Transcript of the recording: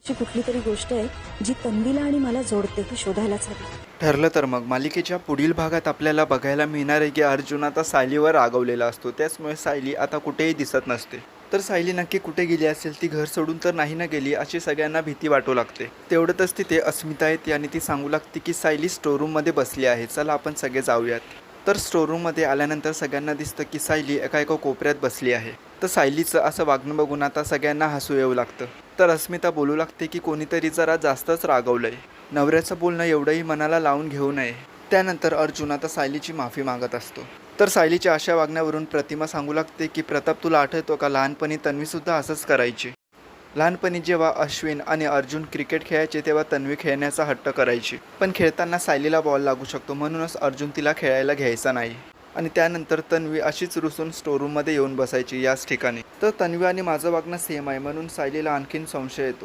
अशी कुठली तरी गोष्ट आहे जी तन्वीला आणि मला जोडते, ही शोधायलाच हवी. ठरलं तर मग मालिकेच्या पुढील भागात आपल्याला बघायला मिळणार आहे की अर्जुन आता सायलीवर रागवलेला असतो. त्याचमुळे सायली आता कुठेही दिसत नसते. तर सायली नक्की कुठे गेली असेल, ती घर सोडून तर नाही ना गेली अशी सगळ्यांना भीती वाटू लागते. तेवढ्यातच तिथे अस्मिता येते आणि ती सांगू लागते की सायली स्टोरूममध्ये बसली आहे, चला आपण सगळे जाऊयात. तर स्टोरूममध्ये आल्यानंतर सगळ्यांना दिसतं की सायली एका कोपऱ्यात बसली आहे. तर सायलीचं असं वागणं बघून आता सगळ्यांना हसू येऊ लागतं. तर अस्मिता बोलू लागते की कोणीतरी जरा जास्तच रागवलंय, नवऱ्याचं बोलणं एवढंही मनाला लावून घेऊ नये. त्यानंतर अर्जुन आता सायलीची माफी मागत असतो. तर सायलीच्या अशा वागण्यावरून प्रतिमा सांगू लागते की प्रताप, तुला आठवतो का लहानपणी तन्वीसुद्धा असंच करायची. लहानपणी जेव्हा अश्विन आणि अर्जुन क्रिकेट खेळायचे तेव्हा तन्वी खेळण्याचा हट्ट करायची, पण खेळताना सायलीला बॉल लागू शकतो म्हणूनच अर्जुन तिला खेळायला घ्यायचा नाही. आणि त्यानंतर तन्वी अशीच रुसून स्टोरूममध्ये येऊन बसायची याच ठिकाणी. तर तन्वी आणि माझं वागणं सेम आहे म्हणून सायलीला आणखीन संशय येतो.